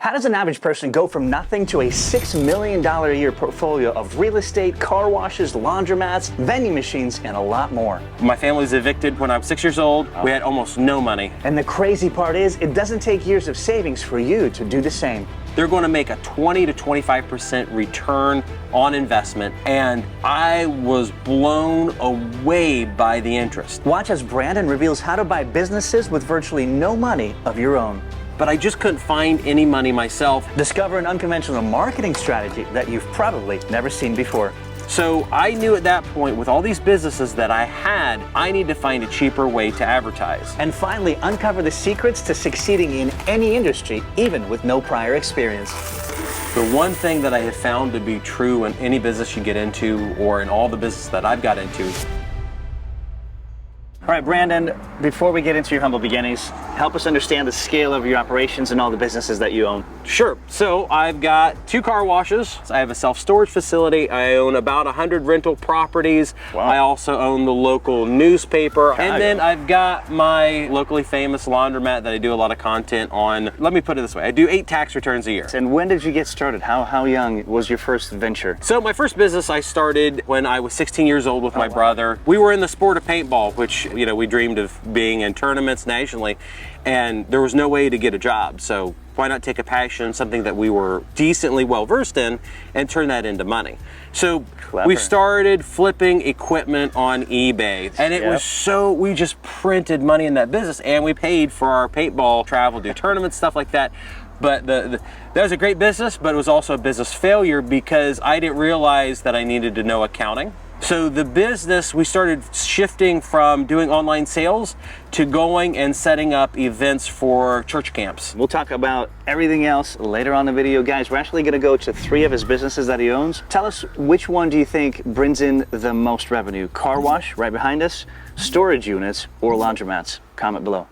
How does an average person go from nothing to a $6 million a year portfolio of real estate, car washes, laundromats, vending machines, and a lot more? My family was evicted when I was 6 years old. We had almost no money. And the crazy part is, it doesn't take years of savings for you to do the same. They're going to make a 20 to 25% return on investment, and I was blown away by the interest. Watch as Brandon reveals how to buy businesses with virtually no money of your own. But I just couldn't find any money myself. Discover an unconventional marketing strategy that you've probably never seen before. So I knew at that point, with all these businesses that I had, I need to find a cheaper way to advertise. And finally, uncover the secrets to succeeding in any industry, even with no prior experience. The one thing that I have found to be true in any business you get into, or in all the business that I've got into. All right, Brandon, before we get into your humble beginnings, help us understand the scale of your operations and all the businesses that you own. Sure. So I've got 2 car washes. I have a self-storage facility. I own about 100 rental properties. Wow. I also own the local newspaper. And then I've got my locally famous laundromat that I do a lot of content on. Let me put it this way. I do 8 tax returns a year. And when did you get started? How young was your first venture? So my first business I started when I was 16 years old with my brother. We were in the sport of paintball, which, you know, we dreamed of being in tournaments nationally, and there was no way to get a job. So why not take a passion, something that we were decently well versed in, and turn that into money? So we started flipping equipment on eBay, and it was so, we just printed money in that business, and we paid for our paintball travel, do tournaments, stuff like that. But that was a great business, but it was also a business failure because I didn't realize that I needed to know accounting. So the business, we started shifting from doing online sales to going and setting up events for church camps. We'll talk about everything else later on in the video. Guys, we're actually going to go to 3 of his businesses that he owns. Tell us, which one do you think brings in the most revenue? Car wash, right behind us, storage units, or laundromats? Comment below.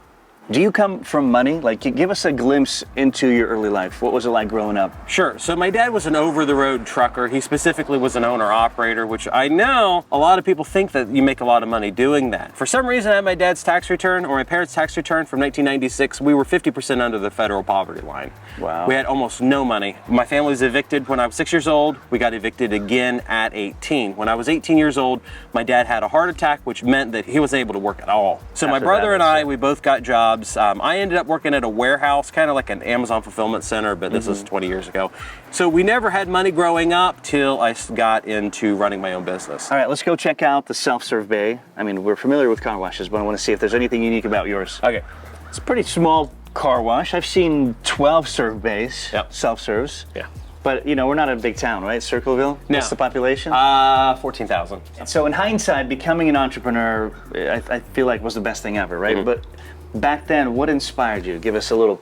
Do you come from money? Like, give us a glimpse into your early life. What was it like growing up? Sure. So my dad was an over-the-road trucker. He specifically was an owner-operator, which I know a lot of people think that you make a lot of money doing that. For some reason, I had my dad's tax return, or my parents' tax return from 1996. We were 50% under the federal poverty line. Wow. We had almost no money. My family was evicted when I was 6 years old. We got evicted again at 18. When I was 18 years old, my dad had a heart attack, which meant that he wasn't able to work at all. So my brother and I, we both got jobs. I ended up working at a warehouse, kind of like an Amazon fulfillment center, but this is 20 years ago. So we never had money growing up till I got into running my own business. All right, let's go check out the self-serve bay. I mean, we're familiar with car washes, but I want to see if there's anything unique about yours. Okay. It's a pretty small car wash. I've seen 12 serve bays, self-serves. Yeah. But, you know, we're not a big town, right? Circleville? No. What's the population? 14,000. So in hindsight, becoming an entrepreneur, I feel like was the best thing ever, right? But back then, what inspired you? Give us a little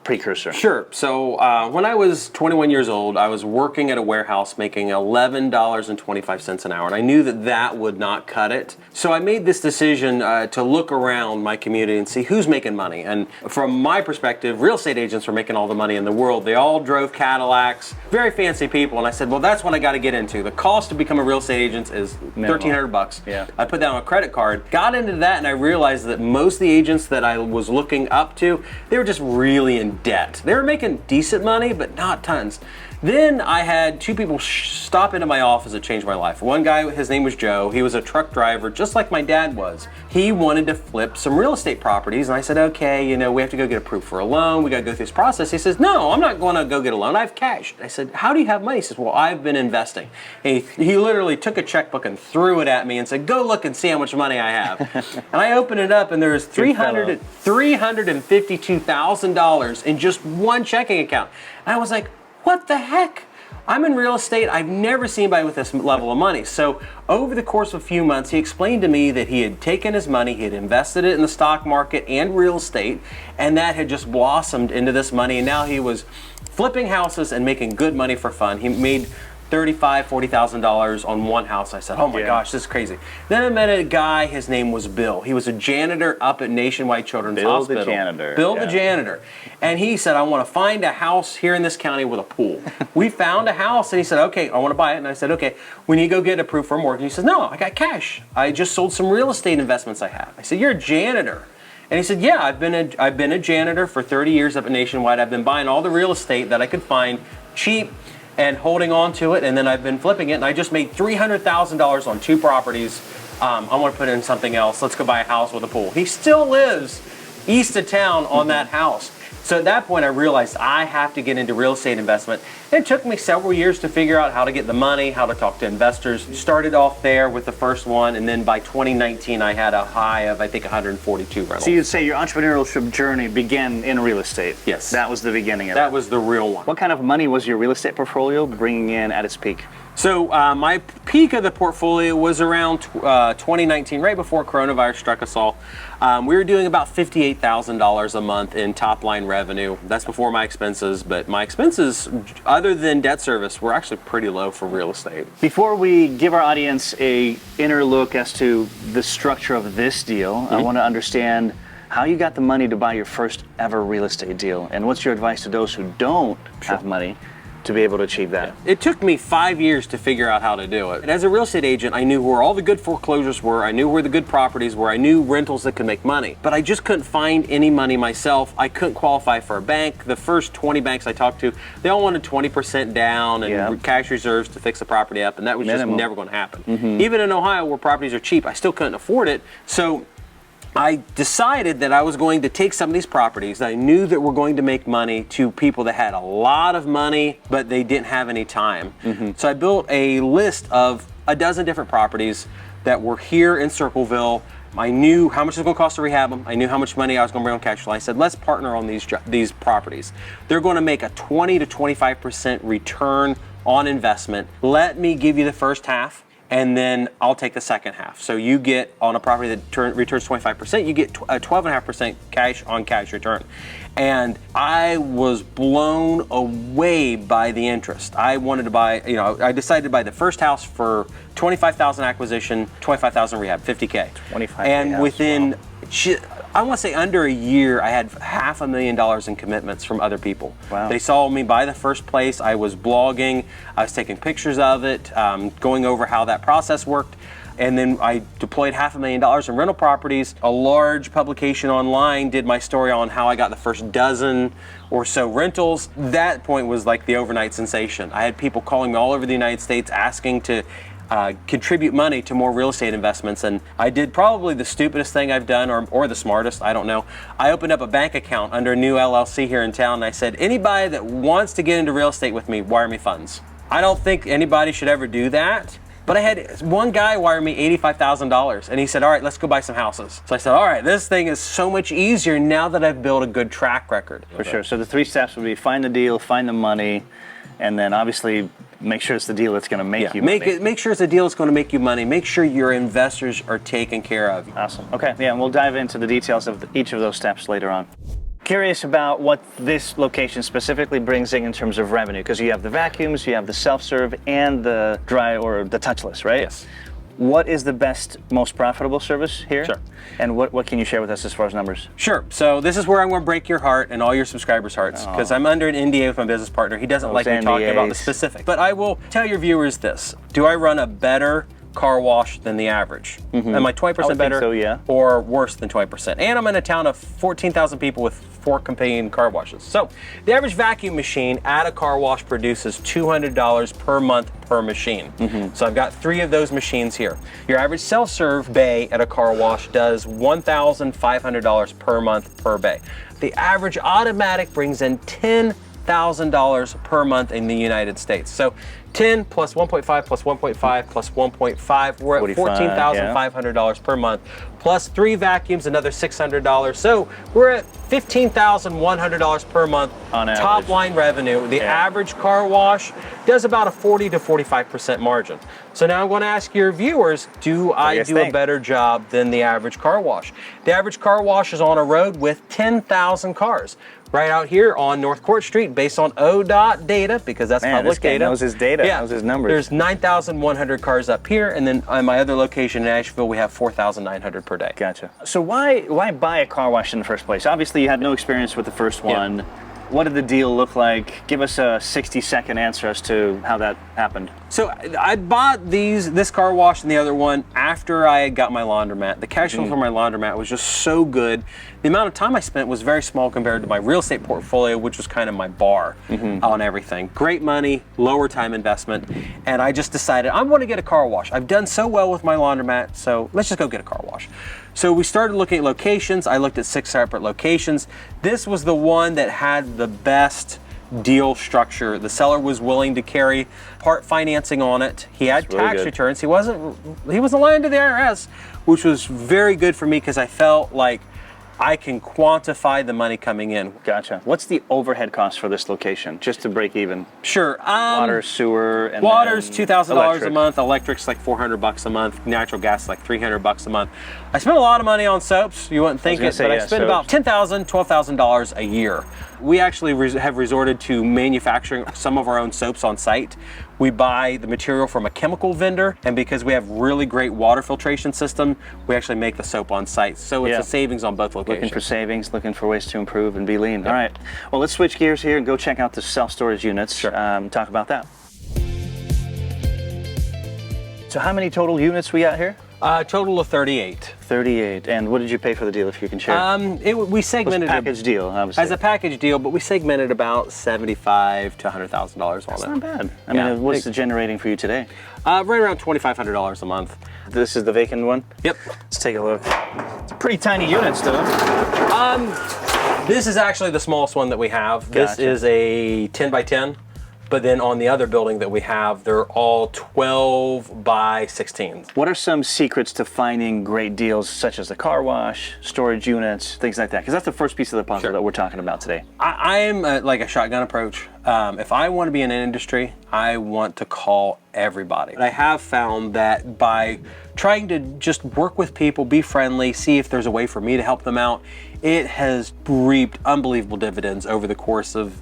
precursor. Sure. So when I was 21 years old, I was working at a warehouse making $11.25 an hour, and I knew that that would not cut it. So I made this decision to look around my community and see who's making money. And from my perspective, real estate agents were making all the money in the world. They all drove Cadillacs, very fancy people. And I said, well, that's what I got to get into. The cost to become a real estate agent is $1,300. Yeah. I put that on a credit card, got into that, and I realized that most of the agents that I was looking up to, they were just really in debt. They were making decent money, but not tons. Then I had 2 people stop into my office that changed my life. One guy, his name was Joe. He was a truck driver, just like my dad was. He wanted to flip some real estate properties, and I said, okay, you know, we have to go get approved for a loan. We got to go through this process. He says, no, I'm not going to go get a loan. I have cash. I said, how do you have money? He says, well, I've been investing. And he literally took a checkbook and threw it at me and said, go look and see how much money I have. And I opened it up, and there was $352,000 in just one checking account. And I was like, what the heck? I'm in real estate. I've never seen anybody with this level of money. So over the course of a few months, he explained to me that he had taken his money, he had invested it in the stock market and real estate, and that had just blossomed into this money. And now he was flipping houses and making good money for fun. He made $35,000, $40,000 on one house. I said, oh my gosh, this is crazy. Then I met a guy, his name was Bill. He was a janitor up at Nationwide Children's Hospital. Bill the janitor. Bill the janitor. And he said, I want to find a house here in this county with a pool. We found a house, and he said, okay, I want to buy it. And I said, okay, we need to go get approved for a mortgage. He says, no, I got cash. I just sold some real estate investments I have. I said, you're a janitor. And he said, yeah, I've been a janitor for 30 years up at Nationwide. I've been buying all the real estate that I could find cheap and holding on to it, and then I've been flipping it, and I just made $300,000 on 2 properties. I want to put in something else. Let's go buy a house with a pool. He still lives east of town on that house. So at that point, I realized I have to get into real estate investment. It took me several years to figure out how to get the money, how to talk to investors. Started off there with the first one, and then by 2019, I had a high of, I think, 142 rentals. So you'd say your entrepreneurship journey began in real estate? Yes. That was the beginning of it? That was the real one. What kind of money was your real estate portfolio bringing in at its peak? So my peak of the portfolio was around 2019, right before coronavirus struck us all. We were doing about $58,000 a month in top line revenue. That's before my expenses, but my expenses, other than debt service, were actually pretty low for real estate. Before we give our audience a inner look as to the structure of this deal, I want to understand how you got the money to buy your first ever real estate deal, and what's your advice to those who don't have money to be able to achieve that? It took me 5 years to figure out how to do it. And as a real estate agent, I knew where all the good foreclosures were, I knew where the good properties were, I knew rentals that could make money. But I just couldn't find any money myself. I couldn't qualify for a bank. The first 20 banks I talked to, they all wanted 20% down and cash reserves to fix the property up, and that was just never going to happen. Even in Ohio, where properties are cheap, I still couldn't afford it. So I decided that I was going to take some of these properties that I knew that were going to make money to people that had a lot of money, but they didn't have any time. So I built a list of a dozen different properties that were here in Circleville. I knew how much it was going to cost to rehab them. I knew how much money I was going to bring on cash flow. I said, let's partner on these properties. They're going to make a 20 to 25% return on investment. Let me give you the first half, and then I'll take the second half. So you get, on a property that returns 25%, you get a 12.5% cash on cash return. And I was blown away by the interest. I wanted to buy, I decided to buy the first house for $25,000 acquisition, $25,000 rehab, $50K. 25. And within, I want to say under a year, I had $500,000 in commitments from other people. Wow. They saw me buy the first place. I was blogging. I was taking pictures of it, going over how that process worked. And then I deployed $500,000 in rental properties. A large publication online did my story on how I got the first dozen or so rentals. That point was like the overnight sensation. I had people calling me all over the United States asking to contribute money to more real estate investments, and I did probably the stupidest thing I've done, or the smartest, I don't know. I opened up a bank account under a new LLC here in town, and I said, anybody that wants to get into real estate with me, wire me funds. I don't think anybody should ever do that, but I had one guy wire me $85,000, and he said, all right, let's go buy some houses. So I said, all right, this thing is so much easier now that I've built a good track record. For sure. So the 3 steps would be find the deal, find the money, and then obviously make sure it's the deal that's going to make you money. Make sure it's a deal that's going to make you money. Make sure your investors are taken care of. Awesome. Okay, yeah, and we'll dive into the details of each of those steps later on. Curious about what this location specifically brings in terms of revenue, because you have the vacuums, you have the self-serve, and the dry or the touchless, right? Yes. What is the best, most profitable service here? Sure. And what can you share with us as far as numbers? Sure. So this is where I'm going to break your heart and all your subscribers' hearts, because I'm under an NDA with my business partner. He doesn't like me talking about the specifics. But I will tell your viewers this. Do I run a better car wash than the average? Am I 20% better so, yeah. or worse than 20%? And I'm in a town of 14,000 people with 4 competing car washes. So the average vacuum machine at a car wash produces $200 per month per machine. So I've got 3 of those machines here. Your average self-serve bay at a car wash does $1,500 per month per bay. The average automatic brings in $10,000 per month in the United States. So 10 plus 1.5 plus 1.5 plus 1.5, we're at $14,500 per month. Plus 3 vacuums, another $600. So we're at $15,100 per month on average. Top line revenue. The average car wash does about a 40 to 45% margin. So now I'm going to ask your viewers, do I do a better job than the average car wash? The average car wash is on a road with 10,000 cars. Right out here on North Court Street, based on ODOT data, because that's public data. Knows his data, knows his numbers. There's 9,100 cars up here, and then on my other location in Asheville, we have 4,900 per day. Gotcha. So why buy a car wash in the first place? Obviously, you had no experience with the first one. What did the deal look like? Give us a 60-second answer as to how that happened. So I bought this car wash and the other one after I had got my laundromat. The cash flow for my laundromat was just so good. The amount of time I spent was very small compared to my real estate portfolio, which was kind of my bar on everything. Great money, lower time investment, and I just decided I want to get a car wash. I've done so well with my laundromat, so let's just go get a car wash. So we started looking at locations. I looked at 6 separate locations. This was the one that had the best deal structure. The seller was willing to carry part financing on it. He had tax returns. He wasn't lying to the IRS, which was very good for me because I felt like I can quantify the money coming in. Gotcha. What's the overhead cost for this location, just to break even? Sure. Water, sewer, and water's $2,000 a electric. month. Electric's like $400 a month. Natural gas is like $300 a month. I spent a lot of money on soaps. You wouldn't think it, but I spent about $10,000, $12,000 a year. We actually have resorted to manufacturing some of our own soaps on site. We buy the material from a chemical vendor, and because we have really great water filtration system, we actually make the soap on site. So it's a savings on both locations. Looking for savings, looking for ways to improve and be lean. Yep. All right. Well, let's switch gears here and go check out the self-storage units. Sure. Talk about that. So how many total units we got here? Total of 38. 38. And what did you pay for the deal, if you can share? We segmented it. Package deal, obviously. As a package deal, but we segmented about $75,000 to $100,000 on it. That's not bad. I mean, what's it generating for you today? Right around $2,500 a month. This is the vacant one? Yep. Let's take a look. It's a pretty tiny units, though. This is actually the smallest one that we have. This is a 10 by 10. But then on the other building that we have, they're all 12 by 16. What are some secrets to finding great deals, such as the car wash, storage units, things like that? Because that's the first piece of the puzzle that we're talking about today. I am like a shotgun approach. If I want to be in an industry, I want to call everybody. I have found that by trying to just work with people, be friendly, see if there's a way for me to help them out, it has reaped unbelievable dividends over the course of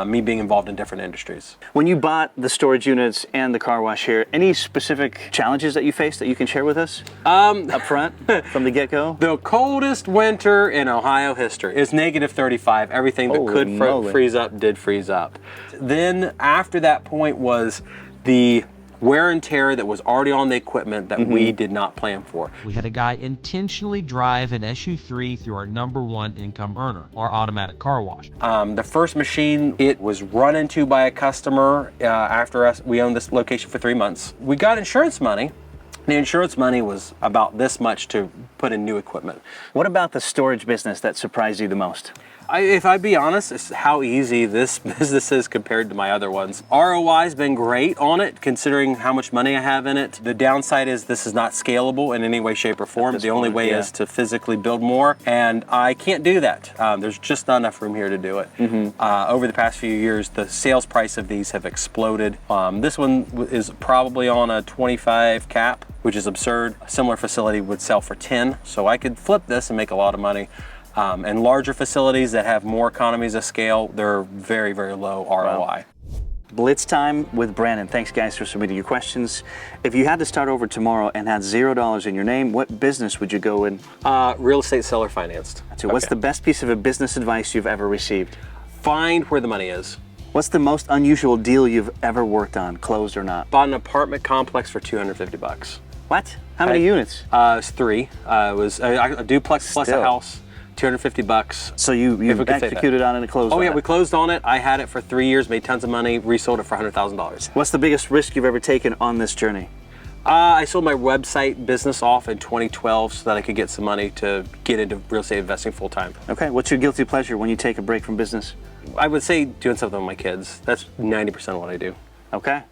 me being involved in different industries. When you bought the storage units and the car wash here, any specific challenges that you faced that you can share with us up front from the get-go? The coldest winter in Ohio history is negative 35. Everything that could freeze up did freeze up. Then after that point was the wear and tear that was already on the equipment that we did not plan for. We had a guy intentionally drive an SU3 through our #1 income earner, our automatic car wash. The first machine, it was run into by a customer after we owned this location for 3 months. We got insurance money. The insurance money was about this much to put in new equipment. What about the storage business that surprised you the most? If I'd be honest, it's how easy this business is compared to my other ones. ROI's been great on it, considering how much money I have in it. The downside is this is not scalable in any way, shape, or form. The only way is to physically build more, and I can't do that. There's just not enough room here to do it. Over the past few years, the sales price of these have exploded. This one is probably on a 25 cap, which is absurd. A similar facility would sell for 10, so I could flip this and make a lot of money. And larger facilities that have more economies of scale, they're very, very low ROI. Wow. Blitz time with Brandon. Thanks, guys, for submitting your questions. If you had to start over tomorrow and had $0 in your name, what business would you go in? Real estate seller financed. So what's the best piece of business advice you've ever received? Find where the money is. What's the most unusual deal you've ever worked on, closed or not? Bought an apartment complex for $250. What? How many units? It's 3. It was a duplex plus a house. $250. So you executed on it and closed on it? Oh yeah, we closed on it. I had it for 3 years, made tons of money, resold it for $100,000. What's the biggest risk you've ever taken on this journey? I sold my website business off in 2012 so that I could get some money to get into real estate investing full time. Okay, what's your guilty pleasure when you take a break from business? I would say doing something with my kids. That's 90% of what I do. Okay.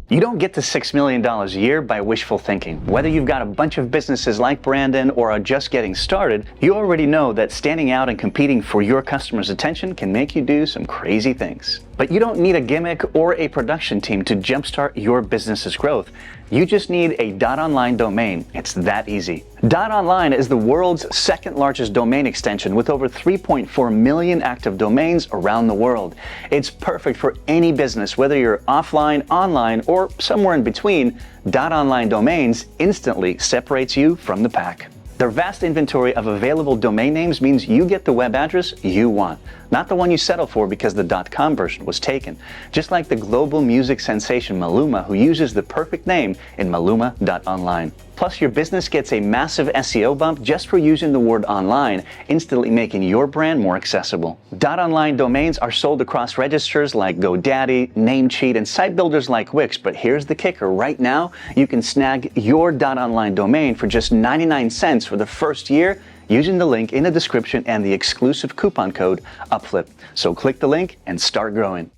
You don't get to $6 million a year by wishful thinking. Whether you've got a bunch of businesses like Brandon or are just getting started, you already know that standing out and competing for your customers' attention can make you do some crazy things. But you don't need a gimmick or a production team to jumpstart your business's growth. You just need a .online domain. It's that easy. .online is the world's second largest domain extension with over 3.4 million active domains around the world. It's perfect for any business, whether you're offline, online, or somewhere in between. .online domains instantly separates you from the pack. Their vast inventory of available domain names means you get the web address you want. not the one you settle for because the .com version was taken, just like the global music sensation Maluma, who uses the perfect name in maluma.online. Plus, your business gets a massive SEO bump just for using the word online, instantly making your brand more accessible. .online domains are sold across registers like GoDaddy, Namecheap, and site builders like Wix, but here's the kicker. Right now, you can snag your .online domain for just 99 cents for the first year using the link in the description and the exclusive coupon code UpFlip. So click the link and start growing.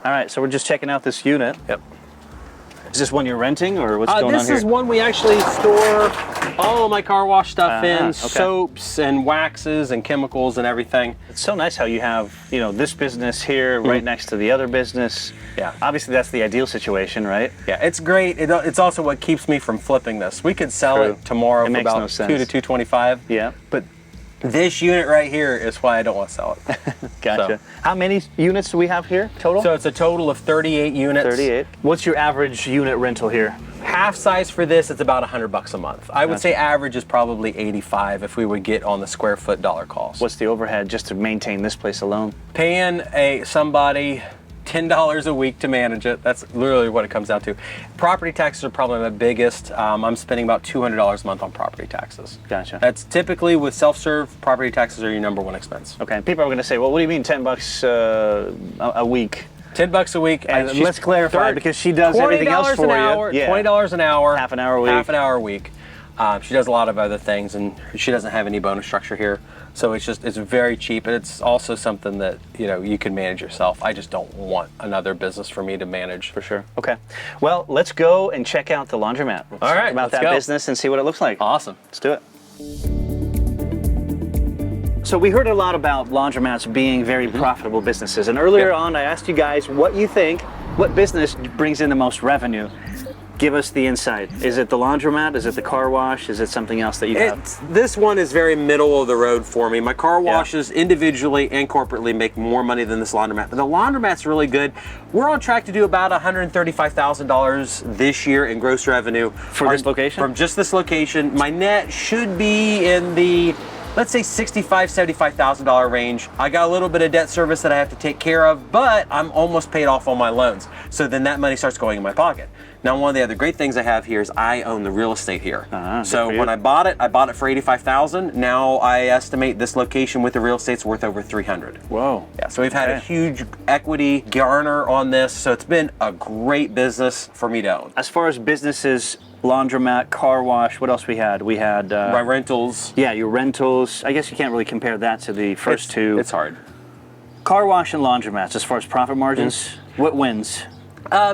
All right, so we're just checking out this unit. Yep. Is this one you're renting, or what's going on This here? is one we actually store all of my car wash stuff in, okay. soaps and waxes and chemicals and everything. It's so nice how you have, you know, this business here right next to the other business. Yeah. Obviously, that's the ideal situation, right? Yeah, it's great. It's also what keeps me from flipping this. We could sell True. it tomorrow It for makes about no sense. $2 to $225. Yeah. But this unit right here is why I don't want to sell it. Gotcha. So. How many units do we have here total? So it's a total of 38 units. 38. What's your average unit rental here? Half size for this, it's about $100 a month. I would say average is probably 85 if we would get on the square foot dollar cost. What's the overhead just to maintain this place alone? Paying somebody $10 a week to manage it. That's literally what it comes out to. Property taxes are probably my biggest. I'm spending about $200 a month on property taxes. Gotcha. That's typically with self-serve, property taxes are your number one expense. Okay, and people are going to say, well, what do you mean $10 a week? $10 a week, And she's let's clarify, because she does everything else for you. Yeah. $20 an hour. Half an hour a week. Half an hour a week. She does a lot of other things, and she doesn't have any bonus structure here. So it's very cheap, and it's also something that, you know, you can manage yourself. I just don't want another business for me to manage. For sure. Okay. Well, let's go and check out the laundromat. Let's All right, talk about let's that go. business and see what it looks like. Awesome. Let's do it. So we heard a lot about laundromats being very profitable businesses, and earlier on I asked you guys what you think, what business brings in the most revenue. Give us the insight. Is it the laundromat? Is it the car wash? Is it something else that you have? This one is very middle of the road for me. My car washes individually and corporately make more money than this laundromat, but the laundromat's really good. We're on track to do about $135,000 this year in gross revenue. For this location? From just this location. My net should be in the, let's say, $65,000, $75,000 range. I got a little bit of debt service that I have to take care of, but I'm almost paid off on my loans. So then that money starts going in my pocket. Now, one of the other great things I have here is I own the real estate here. So when I bought it for $85,000. Now I estimate this location with the real estate's worth over $300,000. Whoa. Yeah, so we've had a huge equity garner on this. So it's been a great business for me to own. As far as businesses, laundromat, car wash, what else we had? We had... My rentals. Yeah, your rentals. I guess you can't really compare that to the first two. It's hard. Car wash and laundromats, as far as profit margins, what wins?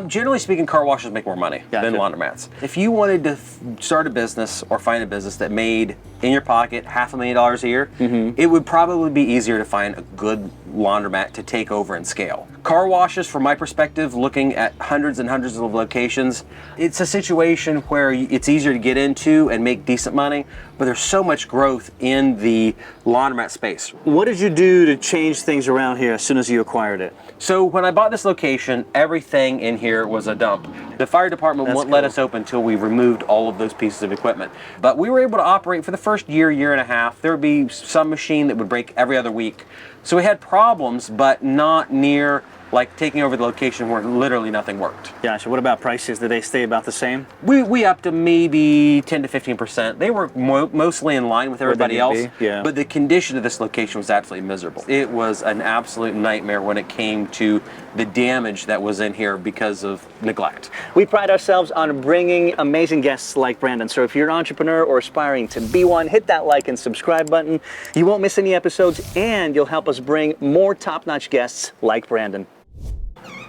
Generally speaking, car washes make more money than laundromats. If you wanted to start a business or find a business that made in your pocket $500,000 a year, it would probably be easier to find a good laundromat to take over and scale. Car washes, from my perspective, looking at hundreds and hundreds of locations, it's a situation where it's easier to get into and make decent money, but there's so much growth in the laundromat space. What did you do to change things around here as soon as you acquired it? So when I bought this location, everything in here was a dump. The fire department wouldn't let us open until we removed all of those pieces of equipment. But we were able to operate for the first year, year and a half. There would be some machine that would break every other week. So we had problems, but not near like taking over the location where literally nothing worked. Gotcha. What about prices? Did they stay about the same? We upped to maybe 10 to 15%. They were mostly in line with everybody else, but the condition of this location was absolutely miserable. It was an absolute nightmare when it came to the damage that was in here because of neglect. We pride ourselves on bringing amazing guests like Brandon. So if you're an entrepreneur or aspiring to be one, hit that like and subscribe button. You won't miss any episodes, and you'll help us bring more top-notch guests like Brandon.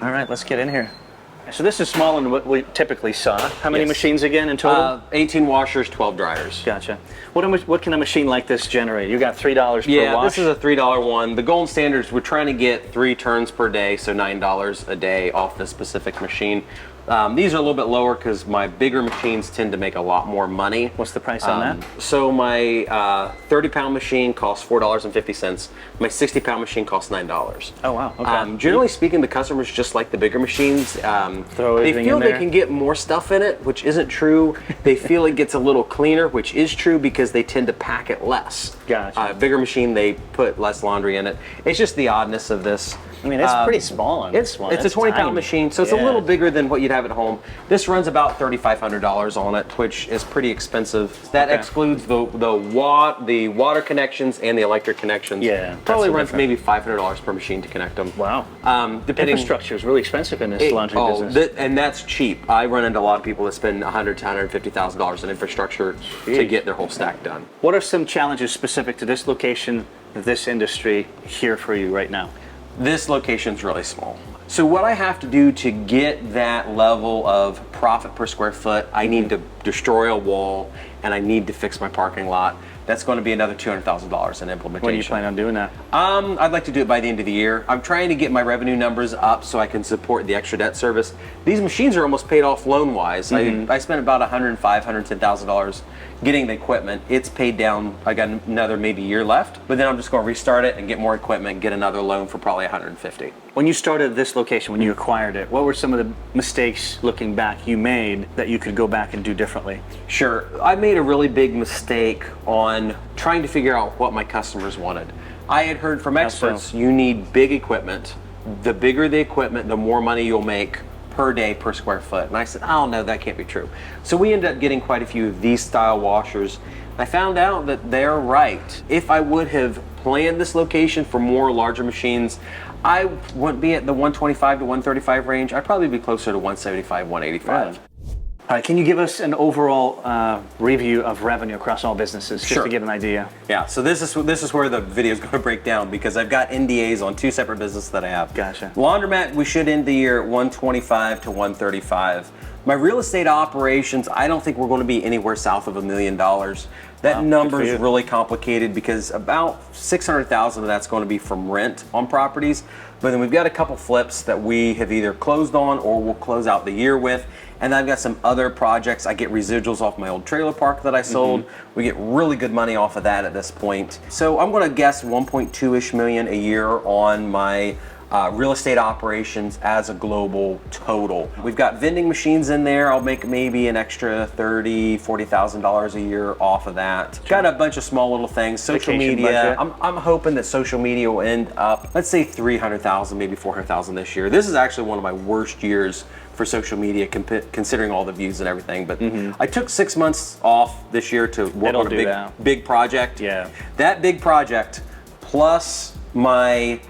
All right, let's get in here. So this is smaller than what we typically saw. How many machines again in total? 18 washers, 12 dryers. Gotcha. What can a machine like this generate? You got $3 per wash? Yeah, this is a $3 one. The gold standards, we're trying to get 3 turns per day, so $9 a day off this specific machine. These are a little bit lower because my bigger machines tend to make a lot more money. What's the price on that? So my 30-pound machine costs $4.50. My 60-pound machine costs $9. Oh wow. Okay. Generally speaking, the customers just like the bigger machines. Throw they everything feel in they there. can get more stuff in it, which isn't true. They feel it gets a little cleaner, which is true because they tend to pack it less. Gotcha. Bigger machine, they put less laundry in it. It's just the oddness of this. I mean, it's pretty small on this one. It's a 20-pound tiny. machine, so it's a little bigger than what you'd have at home. This runs about $3,500 on it, which is pretty expensive. That excludes the water connections and the electric connections. Yeah, Probably that's runs the maybe $500 per machine to connect them. Wow. Depending. Infrastructure is really expensive in this laundry business. And that's cheap. I run into a lot of people that spend $100,000 to $150,000 in infrastructure to get their whole stack done. What are some challenges specific to this location, this industry here for you right now? This location's really small. So what I have to do to get that level of profit per square foot, I need to destroy a wall and I need to fix my parking lot. That's going to be another $200,000 in implementation. When do you plan on doing that? I'd like to do it by the end of the year. I'm trying to get my revenue numbers up so I can support the extra debt service. These machines are almost paid off loan-wise. I spent about $105,000, $110,000 getting the equipment. It's paid down. I got another maybe year left, but then I'm just going to restart it and get more equipment and get another loan for probably $150,000. When you started this location, when you acquired it, what were some of the mistakes looking back you made that you could go back and do differently? Sure. I made a really big mistake on trying to figure out what my customers wanted. I had heard from experts, you need big equipment. The bigger the equipment, the more money you'll make per day per square foot. And I said, oh no, that can't be true. So we ended up getting quite a few of these style washers. I found out that they're right. If I would have planned this location for more larger machines, I wouldn't be at the 125 to 135 range. I'd probably be closer to 175, 185. Right. All right, can you give us an overall review of revenue across all businesses, just to get an idea? Yeah, so this is where the video is going to break down because I've got NDAs on two separate businesses that I have. Gotcha. Laundromat, we should end the year at 125 to 135. My real estate operations, I don't think we're going to be anywhere south of $1 million. That number is really complicated because about 600,000 of that's going to be from rent on properties. But then we've got a couple flips that we have either closed on or we'll close out the year with. And I've got some other projects. I get residuals off my old trailer park that I sold. We get really good money off of that at this point. So I'm going to guess 1.2-ish million a year on my real estate operations as a global total. We've got vending machines in there. I'll make maybe an extra $30,000, $40,000 a year off of that. Got a bunch of small little things. Social media. I'm hoping that social media will end up, let's say 300,000, maybe 400,000 this year. This is actually one of my worst years for social media, considering all the views and everything. But I took 6 months off this year to work on a big project. Yeah. That big project plus my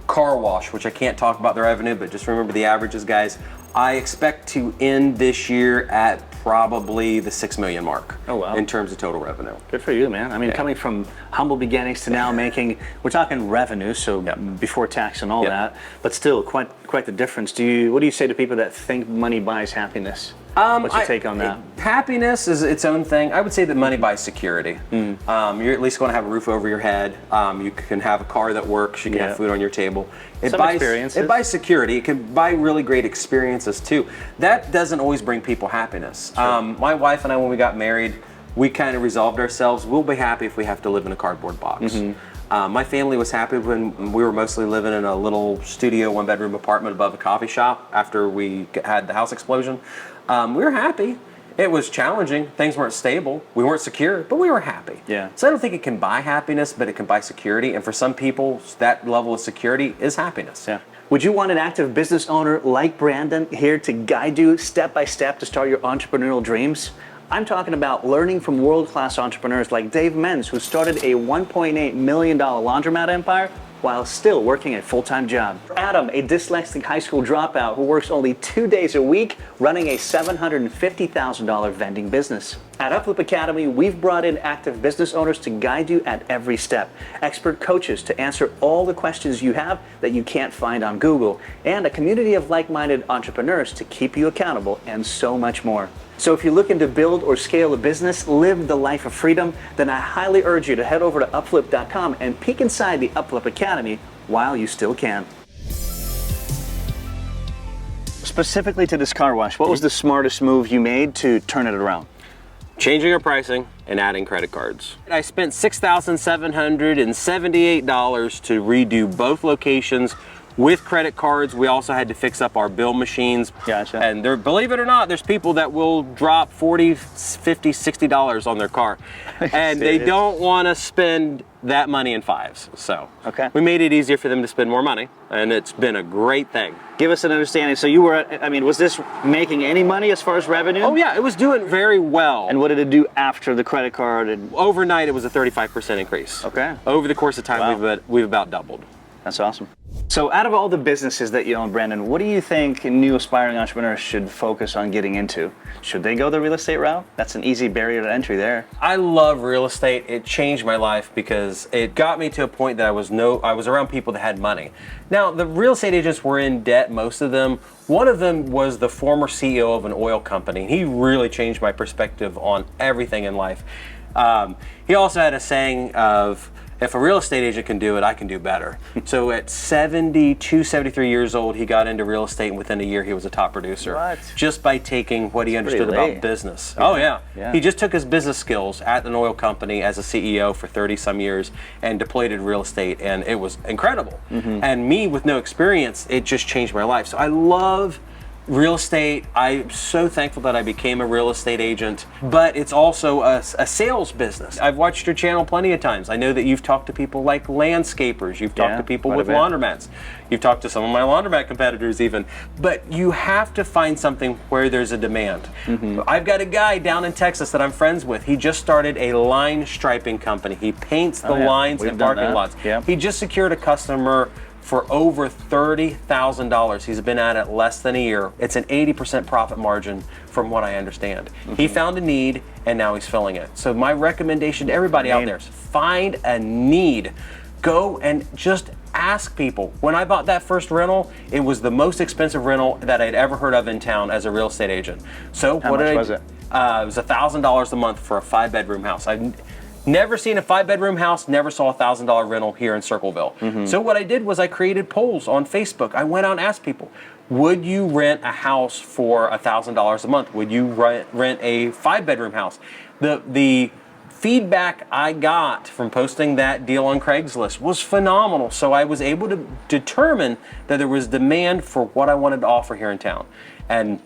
car wash, which I can't talk about the revenue, but just remember the averages, guys. I expect to end this year at probably the 6 million mark. Oh, wow. In terms of total revenue. Good for you, man. I mean, coming from humble beginnings to now making, we're talking revenue, so before tax and all that, but still quite the difference. What do you say to people that think money buys happiness? What's your take on that? Happiness is its own thing. I would say that money buys security. You're at least going to have a roof over your head. You can have a car that works. You can have food on your table. It buys security. It can buy really great experiences too. That doesn't always bring people happiness. My wife and I, when we got married, we kind of resolved ourselves. We'll be happy if we have to live in a cardboard box. My family was happy when we were mostly living in a little studio, one-bedroom apartment above a coffee shop after we had the house explosion. We were happy. It was challenging. Things weren't stable. We weren't secure, but we were happy. Yeah. So I don't think it can buy happiness, but it can buy security. And for some people, that level of security is happiness. Yeah. Would you want an active business owner like Brandon here to guide you step by step to start your entrepreneurial dreams? I'm talking about learning from world-class entrepreneurs like Dave Menz, who started a $1.8 million laundromat empire while still working a full-time job. Adam, a dyslexic high school dropout who works only 2 days a week running a $750,000 vending business. At UpFlip Academy, we've brought in active business owners to guide you at every step, expert coaches to answer all the questions you have that you can't find on Google, and a community of like-minded entrepreneurs to keep you accountable, and so much more. So if you're looking to build or scale a business, live the life of freedom, then I highly urge you to head over to UpFlip.com and peek inside the UpFlip Academy while you still can. specifically to this car wash, what was the smartest move you made to turn it around? Changing our pricing and adding credit cards. I spent $6,778 to redo both locations with credit cards. We also had to fix up our bill machines. Gotcha. And there, believe it or not, there's people that will drop $40, $50, $60 on their car. And they don't want to spend that money in fives. So we made it easier for them to spend more money, and it's been a great thing. Give us an understanding. So you were, I mean, was this making any money as far as revenue? Oh yeah, it was doing very well. And what did it do after the credit card? And overnight, it was a 35% increase. Okay. Over the course of time, we've about doubled. That's awesome. So out of all the businesses that you own, Brandon, what do you think new aspiring entrepreneurs should focus on getting into? Should they go the real estate route? That's an easy barrier to entry there. I love real estate. It changed my life because it got me to a point that I was around people that had money. Now, the real estate agents were in debt, most of them. One of them was the former CEO of an oil company. He really changed my perspective on everything in life. He also had a saying of, if a real estate agent can do it, I can do better. So at 72, 73 years old, he got into real estate, and within a year, he was a top producer. What? Just by taking what he understood about business. Yeah. Oh, yeah. Yeah. He just took his business skills at an oil company as a CEO for 30-some years and deployed in real estate, and it was incredible. And me, with no experience, it just changed my life. So I love real estate. I'm so thankful that I became a real estate agent, but it's also a sales business. I've watched your channel plenty of times. I know that you've talked to people like landscapers. You've talked to people with laundromats. You've talked to some of my laundromat competitors even. But you have to find something where there's a demand. I've got a guy down in Texas that I'm friends with. He just started a line striping company. He paints the lines in parking lots. He just secured a customer for over $30,000. He's been at it less than a year. It's an 80% profit margin from what I understand. He found a need and now he's filling it. So my recommendation to everybody out there is find a need. Go and just ask people. When I bought that first rental, it was the most expensive rental that I'd ever heard of in town as a real estate agent. So How much was it? It was $1,000 a month for a 5-bedroom house. I've never seen a 5-bedroom house, never saw a $1,000 rental here in Circleville. So what I did was I created polls on Facebook. I went out and asked people, would you rent a house for $1,000 a month? Would you rent a 5-bedroom house? The feedback I got from posting that deal on Craigslist was phenomenal. So I was able to determine that there was demand for what I wanted to offer here in town. And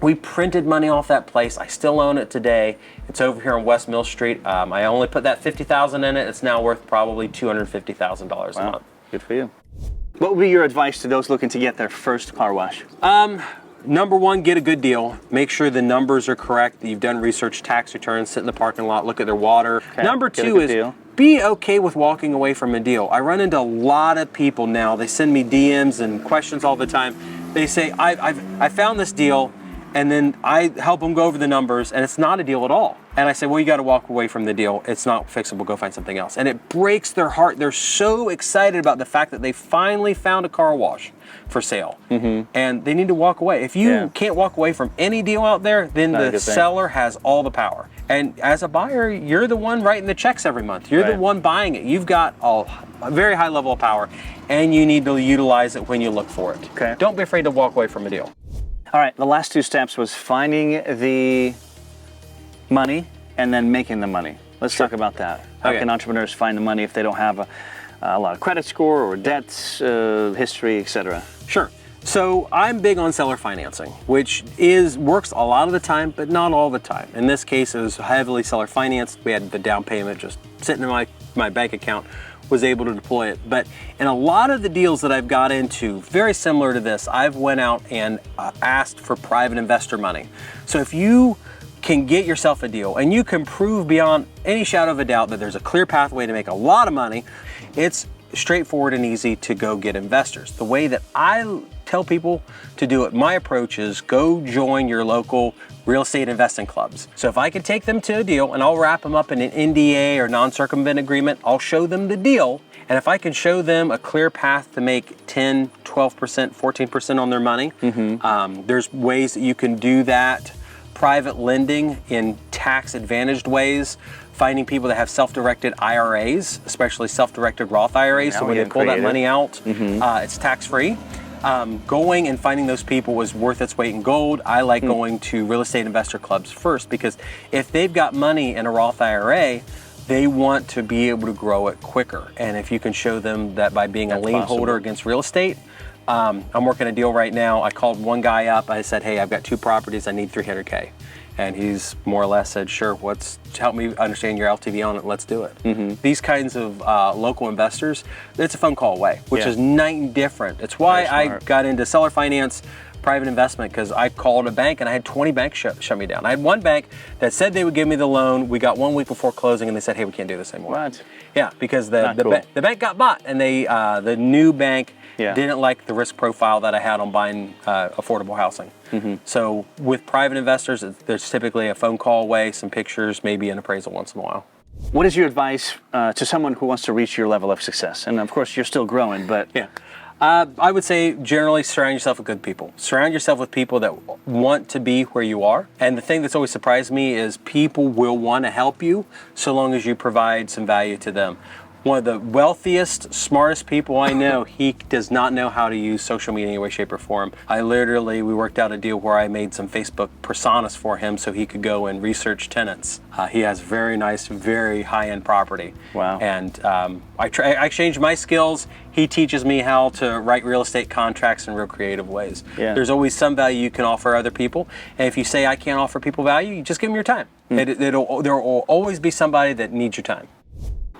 we printed money off that place. I still own it today. It's over here on West Mill Street. I only put that $50,000 in it. It's now worth probably $250,000 a month. Good for you. What would be your advice to those looking to get their first car wash? Number one, get a good deal. Make sure the numbers are correct, that you've done research, tax returns, sit in the parking lot, look at their water. Number two is be okay with walking away from a deal. I run into a lot of people now. They send me DMs and questions all the time. They say, I found this deal, and then I help them go over the numbers, and it's not a deal at all. And I say, well, you got to walk away from the deal. It's not fixable. Go find something else. And it breaks their heart. They're so excited about the fact that they finally found a car wash for sale, and they need to walk away. If you can't walk away from any deal out there, then the seller has all the power. And as a buyer, you're the one writing the checks every month. You're the one buying it. You've got a very high level of power, and you need to utilize it when you look for it. Don't be afraid to walk away from a deal. All right, the last two steps was finding the money and then making the money. Let's talk about that. How can entrepreneurs find the money if they don't have a lot of credit score or debts, history, etc.? Sure. So I'm big on seller financing, which works a lot of the time, but not all the time. In this case, it was heavily seller financed. We had the down payment just sitting in my bank account, was able to deploy it. But in a lot of the deals that I've got into, very similar to this, I've went out and asked for private investor money. So if you can get yourself a deal and you can prove beyond any shadow of a doubt that there's a clear pathway to make a lot of money, it's straightforward and easy to go get investors. The way that I tell people to do it, my approach is go join your local real estate investing clubs. So if I can take them to a deal and I'll wrap them up in an NDA or non-circumvent agreement, I'll show them the deal. And if I can show them a clear path to make 10, 12%, 14% on their money, there's ways that you can do that. Private lending in tax advantaged ways, finding people that have self-directed IRAs, especially self-directed Roth IRAs, so when they pull that money out, it's tax-free. Going and finding those people was worth its weight in gold. I like going to real estate investor clubs first, because if they've got money in a Roth IRA, they want to be able to grow it quicker. And if you can show them that by being a lien holder against real estate, I'm working a deal right now. I called one guy up. I said, hey, I've got 2 properties. I need 300K. And he's more or less said, sure, help me understand your LTV on it. Let's do it. These kinds of local investors, it's a phone call away, which is night and different. It's why I got into seller finance, private investment, because I called a bank and I had 20 banks shut me down. I had one bank that said they would give me the loan. We got 1 week before closing and they said, hey, we can't do this anymore. What? Yeah, because the bank got bought, and the new bank didn't like the risk profile that I had on buying affordable housing. So with private investors, there's typically a phone call away, some pictures, maybe an appraisal once in a while. What is your advice to someone who wants to reach your level of success? And of course, you're still growing, but I would say generally surround yourself with good people. Surround yourself with people that want to be where you are. And the thing that's always surprised me is people will want to help you so long as you provide some value to them. One of the wealthiest, smartest people I know, he does not know how to use social media in any way, shape, or form. We worked out a deal where I made some Facebook personas for him so he could go and research tenants. He has very nice, very high-end property. Wow. And I exchanged my skills. He teaches me how to write real estate contracts in real creative ways. Yeah. There's always some value you can offer other people. And if you say, I can't offer people value, you just give them your time. There will always be somebody that needs your time.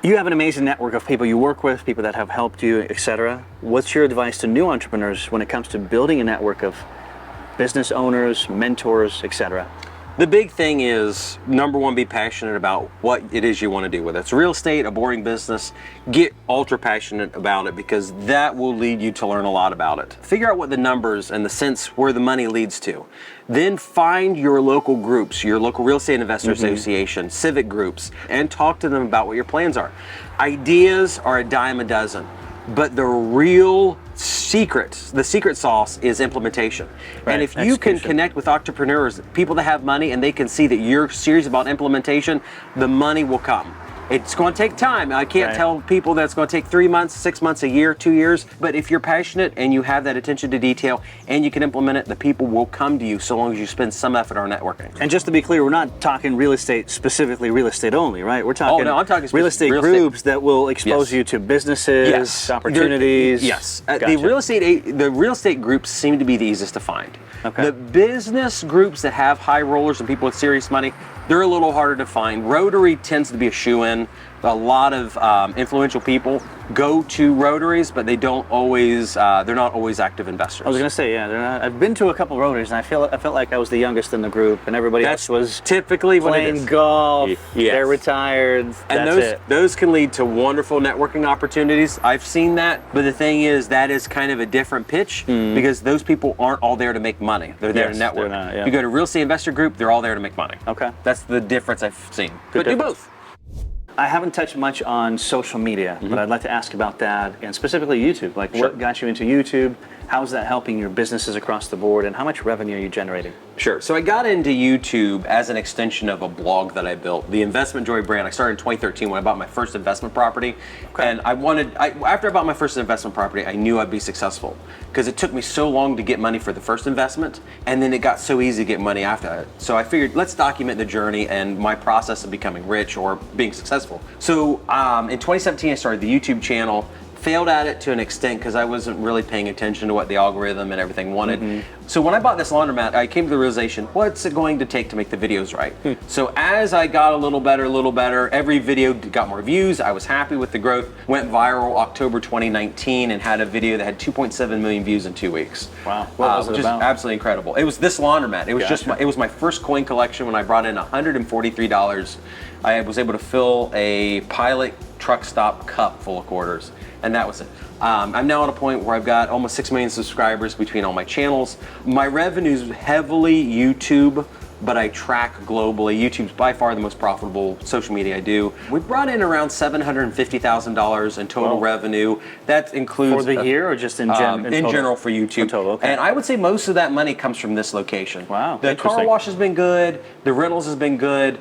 you have an amazing network of people you work with, people that have helped you, etc. What's your advice to new entrepreneurs when it comes to building a network of business owners, mentors, etc.? The big thing is, number one, be passionate about what it is you want to do. Whether it's real estate, a boring business, get ultra passionate about it, because that will lead you to learn a lot about it. Figure out what the numbers and the sense where the money leads to. Then find your local groups, your local real estate investor association, civic groups, and talk to them about what your plans are. Ideas are a dime a dozen, but the real secret, the secret sauce, is implementation. Right. And if you can connect with entrepreneurs, people that have money, and they can see that you're serious about implementation, the money will come. It's going to take time. I can't tell people that it's going to take 3 months, 6 months, a year, 2 years, but if you're passionate and you have that attention to detail and you can implement it, the people will come to you so long as you spend some effort on networking. And just to be clear, we're not talking real estate, specifically real estate only, right? We're talking, I'm talking real estate groups that will expose you to businesses, opportunities. Gotcha. The real estate groups seem to be the easiest to find. Okay. The business groups that have high rollers and people with serious money, they're a little harder to find. Rotary tends to be a shoe-in. A lot of influential people go to Rotaries, but they don't always. They're not always active investors. I was going to say, they're not. I've been to a couple of Rotaries, and I felt like I was the youngest in the group, and everybody else was typically playing golf. They're retired. And those can lead to wonderful networking opportunities. I've seen that, but the thing is, that is kind of a different pitch because those people aren't all there to make money. They're there to network. You go to a real estate investor group, they're all there to make money. Okay, that's the difference I've seen. But do both. I haven't touched much on social media, but I'd like to ask about that, and specifically YouTube. Like, what got you into YouTube? How is that helping your businesses across the board, and how much revenue are you generating? Sure. So I got into YouTube as an extension of a blog that I built, the Investment Joy brand. I started in 2013 when I bought my first investment property. And after I bought my first investment property, I knew I'd be successful because it took me so long to get money for the first investment, and then it got so easy to get money after that. So I figured, let's document the journey and my process of becoming rich or being successful. So in 2017, I started the YouTube channel. Failed at it to an extent because I wasn't really paying attention to what the algorithm and everything wanted. So when I bought this laundromat, I came to the realization, what's it going to take to make the videos right? So as I got a little better, every video got more views. I was happy with the growth. Went viral October 2019 and had a video that had 2.7 million views in 2 weeks. Wow, what was it which about? Is absolutely incredible. It was this laundromat. It was it was my first coin collection when I brought in $143. I was able to fill a Pilot truck stop cup full of quarters. And that was it. I'm now at a point where I've got almost 6 million subscribers between all my channels. My revenue's heavily YouTube, but I track globally. YouTube's by far the most profitable social media I do. We brought in around $750,000 in total revenue. That includes— For the year or just in general? In general for YouTube. Total, okay. And I would say most of that money comes from this location. Wow, The car wash has been good. The rentals has been good.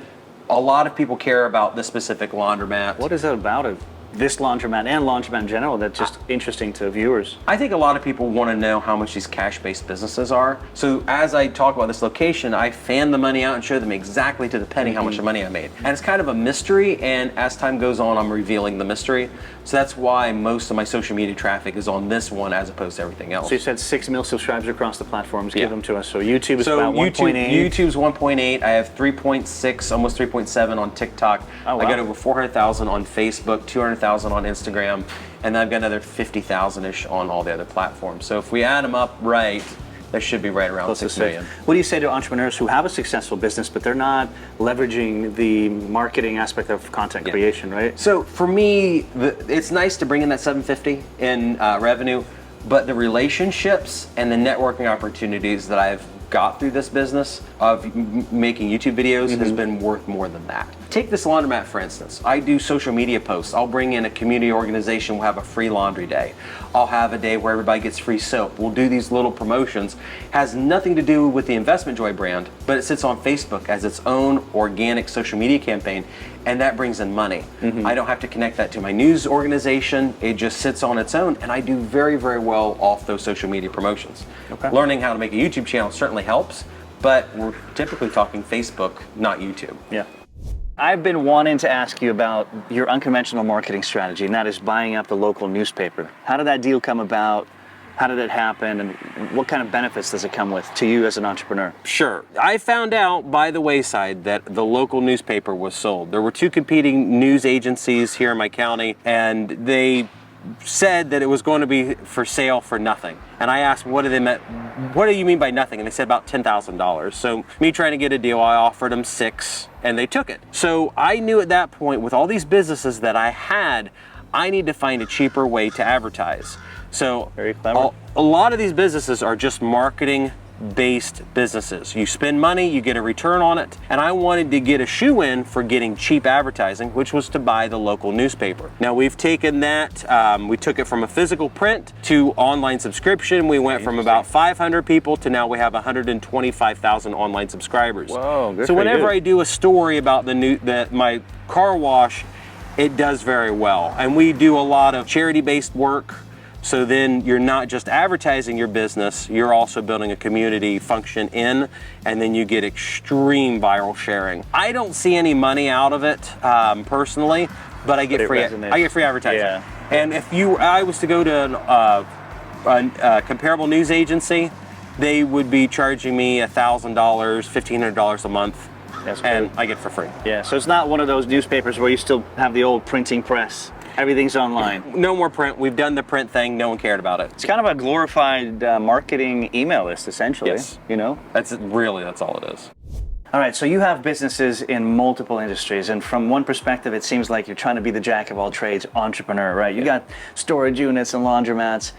A lot of people care about this specific laundromat. What is it about it? this laundromat and laundromat in general that's just interesting to viewers? I think a lot of people want to know how much these cash-based businesses are. So as I talk about this location, I fan the money out and show them exactly to the penny how much money I made. And it's kind of a mystery, and as time goes on, I'm revealing the mystery. So that's why most of my social media traffic is on this one as opposed to everything else. So you said 6 million subscribers across the platforms. Give them to us. So YouTube is about 1.8. YouTube's 1.8. I have 3.6, almost 3.7 on TikTok. Oh, wow. I got over 400,000 on Facebook, 200,000 on Instagram, and then I've got another 50,000-ish on all the other platforms. So if we add them up right, that should be right around 6 million. What do you say to entrepreneurs who have a successful business, but they're not leveraging the marketing aspect of content creation, right? So for me, it's nice to bring in that 750 in revenue, but the relationships and the networking opportunities that I've got through this business of making YouTube videos has been worth more than that. Take this laundromat for instance. I do social media posts. I'll bring in a community organization, we'll have a free laundry day. I'll have a day where everybody gets free soap. We'll do these little promotions. Has nothing to do with the Investment Joy brand, but it sits on Facebook as its own organic social media campaign, and that brings in money. I don't have to connect that to my news organization. It just sits on its own, and I do very, very well off those social media promotions. Learning how to make a YouTube channel certainly helps, but we're typically talking Facebook, not YouTube. Yeah. I've been wanting to ask you about your unconventional marketing strategy, and that is buying up the local newspaper. How did that deal come about? How did it happen, and what kind of benefits does it come with to you as an entrepreneur? Sure. I found out by the wayside that the local newspaper was sold. There were 2 competing news agencies here in my county, and they said that it was going to be for sale for nothing. And I asked, what do you mean by nothing? And they said about $10,000. So me trying to get a deal, I offered them 6 and they took it. So I knew at that point with all these businesses that I had, I need to find a cheaper way to advertise. So very clever. A lot of these businesses are just marketing based businesses. You spend money, you get a return on it, and I wanted to get a shoe-in for getting cheap advertising, which was to buy the local newspaper. Now we've taken that, we took it from a physical print to online subscription. We went from about 500 people to now we have 125,000 online subscribers. Whoa, good so for whenever you. I do a story about my car wash, it does very well. And we do a lot of charity-based work. So then you're not just advertising your business, you're also building a community function in, and then you get extreme viral sharing. I don't see any money out of it personally, but I get free advertising. Yeah. And if I was to go to a comparable news agency, they would be charging me $1,000, $1,500 a month. And I get for free. Yeah, so it's not one of those newspapers where you still have the old printing press. Everything's online. No more print. We've done the print thing. No one cared about it. It's kind of a glorified marketing email list, essentially. Yes. You know? That's all it is. All right, so you have businesses in multiple industries, and from one perspective, it seems like you're trying to be the jack of all trades entrepreneur, right? You got storage units and laundromats.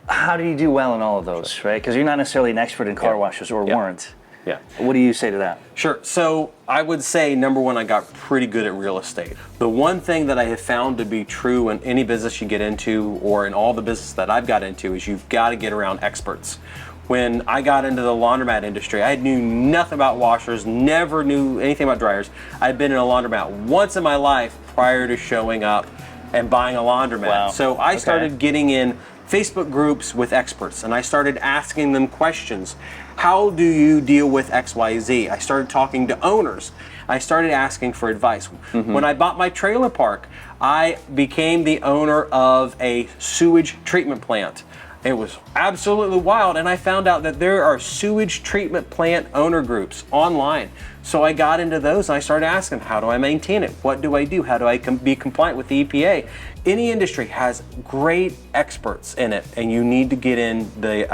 How do you do well in all of those, right? Because you're not necessarily an expert in car washes or weren't. Yeah. What do you say to that? Sure. So I would say, number one, I got pretty good at real estate. The one thing that I have found to be true in any business you get into, or in all the business that I've got into, is you've got to get around experts. When I got into the laundromat industry, I knew nothing about washers, never knew anything about dryers. I'd been in a laundromat once in my life prior to showing up and buying a laundromat. Wow. So I started getting in Facebook groups with experts, and I started asking them questions. How do you deal with XYZ? I started talking to owners. I started asking for advice. When I bought my trailer park, I became the owner of a sewage treatment plant. It was absolutely wild, and I found out that there are sewage treatment plant owner groups online. So I got into those and I started asking, how do I maintain it? What do I do? How do I be compliant with the EPA? Any industry has great experts in it, and you need to get in the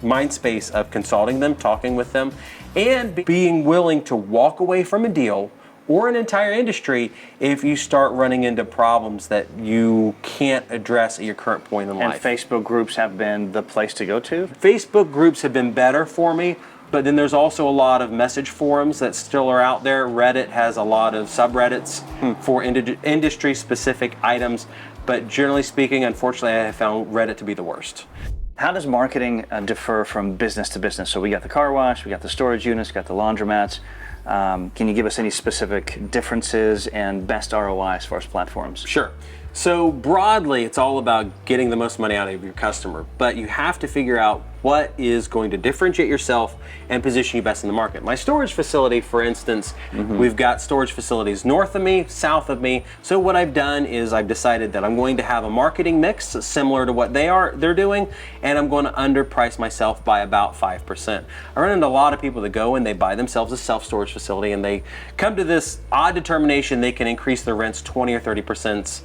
mind space of consulting them, talking with them, and being willing to walk away from a deal or an entire industry if you start running into problems that you can't address at your current point in life. And Facebook groups have been the place to go to? Facebook groups have been better for me, but then there's also a lot of message forums that still are out there. Reddit has a lot of subreddits for industry-specific items, but generally speaking, unfortunately, I have found Reddit to be the worst. How does marketing differ from business to business? So we got the car wash, we got the storage units, we got the laundromats. Can you give us any specific differences and best ROI as far as platforms? Sure. So broadly, it's all about getting the most money out of your customer, but you have to figure out what is going to differentiate yourself and position you best in the market. My storage facility, for instance, we've got storage facilities north of me, south of me. So what I've done is I've decided that I'm going to have a marketing mix similar to what they're doing, and I'm going to underprice myself by about 5%. I run into a lot of people that go and they buy themselves a self-storage facility, and they come to this odd determination they can increase their rents 20 or 30%.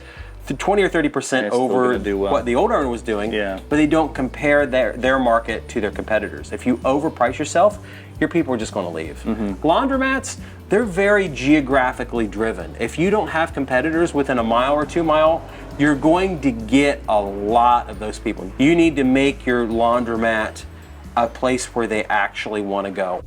20 or 30% over what the old owner was doing, but they don't compare their market to their competitors. If you overprice yourself, your people are just going to leave. Laundromats, they're very geographically driven. If you don't have competitors within a mile or 2 mile, you're going to get a lot of those people. You need to make your laundromat a place where they actually want to go.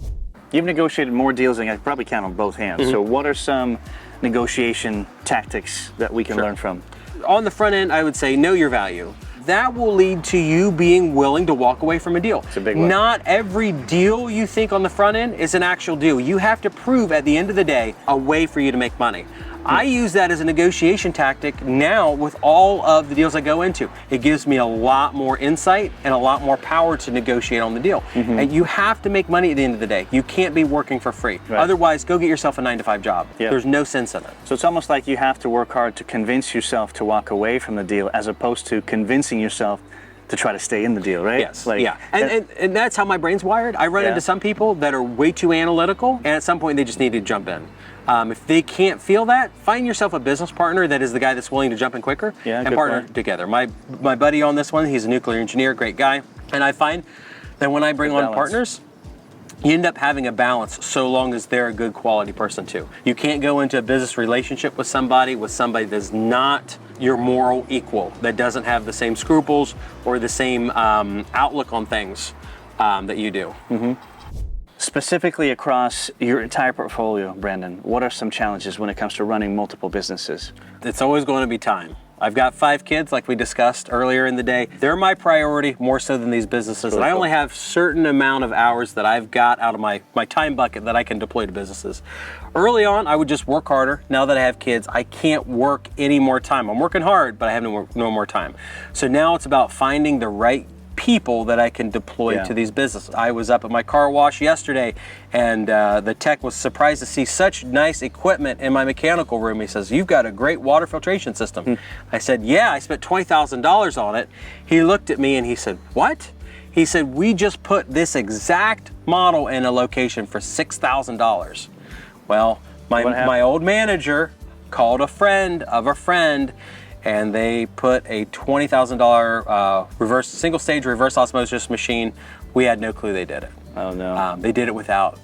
You've negotiated more deals than I can probably count on both hands. So what are some negotiation tactics that we can learn from? On the front end, I would say know your value. That will lead to you being willing to walk away from a deal. It's a big one. Not every deal you think on the front end is an actual deal. You have to prove at the end of the day a way for you to make money. I use that as a negotiation tactic now with all of the deals I go into. It gives me a lot more insight and a lot more power to negotiate on the deal. And you have to make money at the end of the day. You can't be working for free. Otherwise, go get yourself a 9-to-5 job. There's no sense in it. So it's almost like you have to work hard to convince yourself to walk away from the deal as opposed to convincing yourself to try to stay in the deal, right? Yes, and that's how my brain's wired. I run into some people that are way too analytical, and at some point they just need to jump in. If they can't feel that, find yourself a business partner that is the guy that's willing to jump in quicker and partner together. My buddy on this one, he's a nuclear engineer, great guy, and I find that when I bring on partners, you end up having a balance so long as they're a good quality person too. You can't go into a business relationship with somebody that's not your moral equal, that doesn't have the same scruples or the same outlook on things that you do. Specifically across your entire portfolio, Brandon, what are some challenges when it comes to running multiple businesses? It's always going to be time. I've got 5 kids, like we discussed earlier in the day. They're my priority more so than these businesses. And I only have a certain amount of hours that I've got out of my time bucket that I can deploy to businesses. Early on, I would just work harder. Now that I have kids, I can't work any more time. I'm working hard, but I have no more time. So now it's about finding the right people that I can deploy to these businesses. I was up at my car wash yesterday, and the tech was surprised to see such nice equipment in my mechanical room. He says, "You've got a great water filtration system." I said, "Yeah, I spent $20,000 on it." He looked at me and he said, "What?" He said, "We just put this exact model in a location for $6,000. Well, my old manager called a friend of a friend, and they put a $20,000 single stage reverse osmosis machine. We had no clue they did it. Oh no. They did it without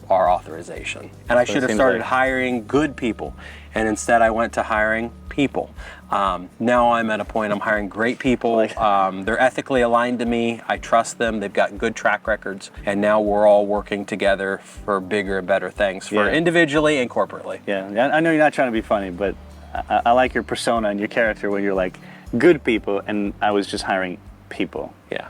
our authorization. And I should have started hiring good people, and instead I went to hiring people. Now I'm at a point I'm hiring great people. They're ethically aligned to me. I trust them. They've got good track records, and now we're all working together for bigger and better things, for individually and corporately. Yeah, I know you're not trying to be funny, but I like your persona and your character when you're like good people, and I was just hiring people. Yeah.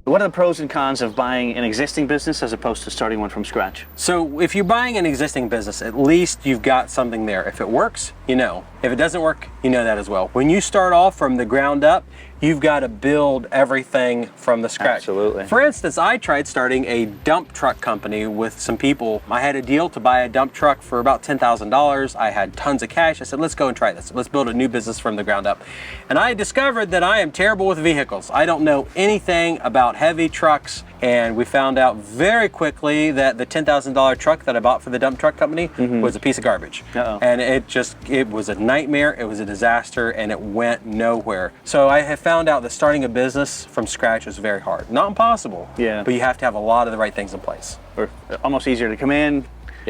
What are the pros and cons of buying an existing business as opposed to starting one from scratch? So if you're buying an existing business, at least you've got something there. If it works, you know. If it doesn't work, you know that as well. When you start off from the ground up, you've got to build everything from the scratch. Absolutely. For instance, I tried starting a dump truck company with some people. I had a deal to buy a dump truck for about $10,000. I had tons of cash. I said, let's go and try this. Let's build a new business from the ground up. And I discovered that I am terrible with vehicles. I don't know anything about heavy trucks. And we found out very quickly that the $10,000 truck that I bought for the dump truck company was a piece of garbage. And it was a nightmare, it was a disaster, and it went nowhere. So I have found out that starting a business from scratch is very hard. Not impossible, but you have to have a lot of the right things in place. Or almost easier to come in,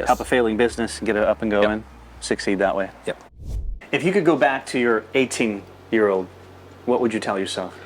help a failing business, and get it up and going, succeed that way. If you could go back to your 18-year-old, what would you tell yourself?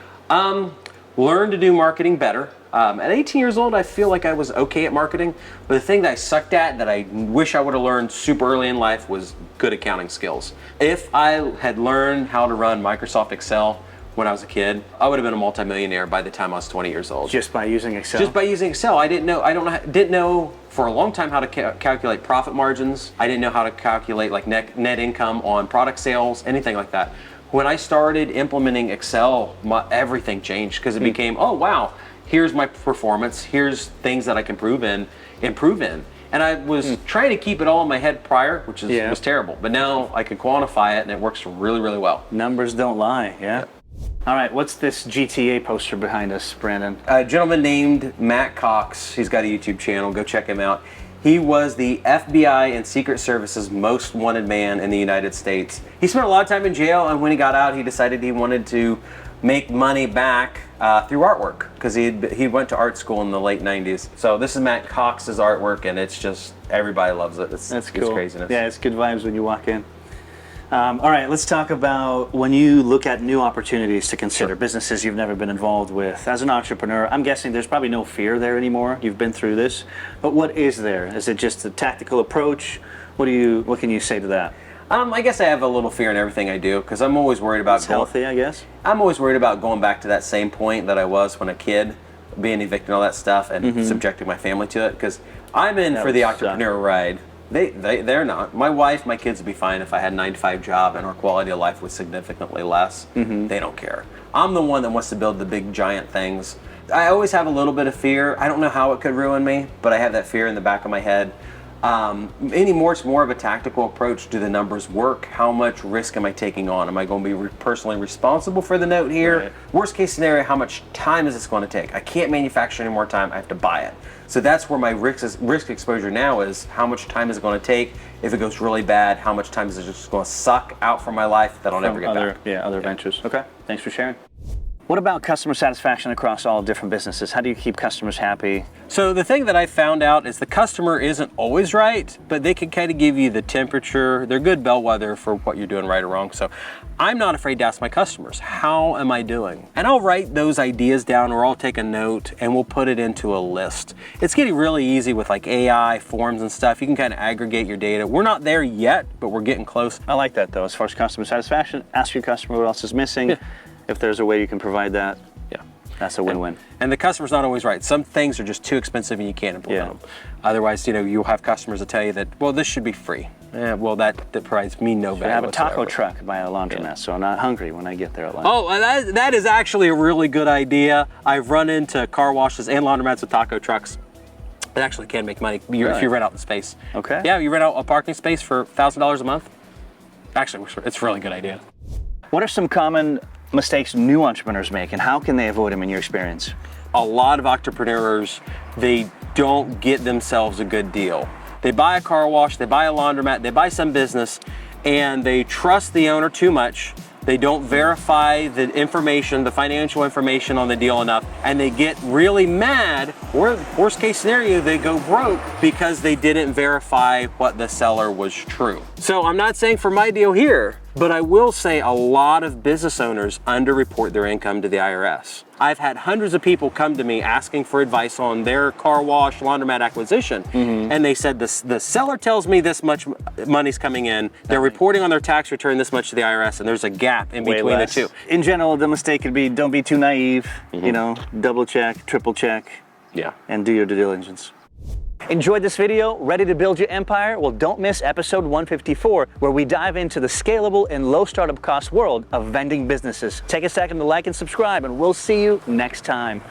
Learn to do marketing better. At 18 years old, I feel like I was okay at marketing, but the thing that I sucked at that I wish I would have learned super early in life was good accounting skills. If I had learned how to run Microsoft Excel when I was a kid, I would have been a multimillionaire by the time I was 20 years old. Just by using Excel? Just by using Excel. I didn't know for a long time how to calculate profit margins. I didn't know how to calculate like net income on product sales, anything like that. When I started implementing Excel, everything changed because it became, oh wow, here's my performance, here's things that I can improve in. And I was trying to keep it all in my head prior, which was terrible. But now I can quantify it and it works really, really well. Numbers don't lie, yeah? All right, what's this GTA poster behind us, Brandon? A gentleman named Matt Cox, he's got a YouTube channel, go check him out. He was the FBI and Secret Service's most wanted man in the United States. He spent a lot of time in jail, and when he got out, he decided he wanted to make money back through artwork, because he went to art school in the late 90s. So this is Matt Cox's artwork, and it's just, everybody loves it. That's cool. It's craziness. Yeah, it's good vibes when you walk in. All right, let's talk about when you look at new opportunities to consider, businesses you've never been involved with. As an entrepreneur, I'm guessing there's probably no fear there anymore. You've been through this. But what is there? Is it just a tactical approach? What can you say to that? I guess I have a little fear in everything I do, because I'm always worried about It's healthy, I guess. I'm always worried about going back to that same point that I was when a kid, being evicted and all that stuff, and subjecting my family to it, because I'm in for the entrepreneur ride. They're not. My wife, my kids would be fine if I had a 9-to-5 job and our quality of life was significantly less. They don't care. I'm the one that wants to build the big giant things. I always have a little bit of fear. I don't know how it could ruin me, but I have that fear in the back of my head. It's more of a tactical approach. Do the numbers work? How much risk am I taking on? Am I going to be personally responsible for the note here? Right. Worst case scenario, how much time is this going to take? I can't manufacture any more time. I have to buy it. So that's where my risk exposure now is. How much time is it going to take? If it goes really bad, how much time is it just going to suck out from my life that I'll never get back? Yeah, other ventures. Okay, thanks for sharing. What about customer satisfaction across all different businesses? How do you keep customers happy? So the thing that I found out is the customer isn't always right, but they can kind of give you the temperature. They're good bellwether for what you're doing right or wrong. So I'm not afraid to ask my customers, how am I doing? And I'll write those ideas down, or I'll take a note and we'll put it into a list. It's getting really easy with like AI, forms and stuff. You can kind of aggregate your data. We're not there yet, but we're getting close. I like that though. As far as customer satisfaction, ask your customer what else is missing. Yeah. If there's a way you can provide that, that's a win-win. And the customer's not always right. Some things are just too expensive and you can't implement them. Otherwise, you'll have customers that tell you that, well, this should be free. Well, that provides me no value. I have a taco truck by a laundromat, so I'm not hungry when I get there at lunch. Oh, that is actually a really good idea. I've run into car washes and laundromats with taco trucks. It actually can make money if you rent out the space. Okay. Yeah, you rent out a parking space for $1,000 a month. Actually, it's a really good idea. What are some common mistakes new entrepreneurs make, and how can they avoid them in your experience? A lot of entrepreneurs, they don't get themselves a good deal. They buy a car wash, they buy a laundromat, they buy some business, and they trust the owner too much. They don't verify the information, the financial information on the deal enough, and they get really mad, or worst case scenario, they go broke because they didn't verify what the seller was true. So I'm not saying for my deal here, but I will say a lot of business owners underreport their income to the IRS. I've had hundreds of people come to me asking for advice on their car wash, laundromat acquisition, and they said the seller tells me this much money's coming in, they're reporting on their tax return this much to the IRS, and there's a gap in between the two. In general, the mistake could be don't be too naive, double check, triple check, and do your due diligence. Enjoyed this video? Ready to build your empire? Well, don't miss episode 154, where we dive into the scalable and low startup cost world of vending businesses. Take a second to like and subscribe, and we'll see you next time.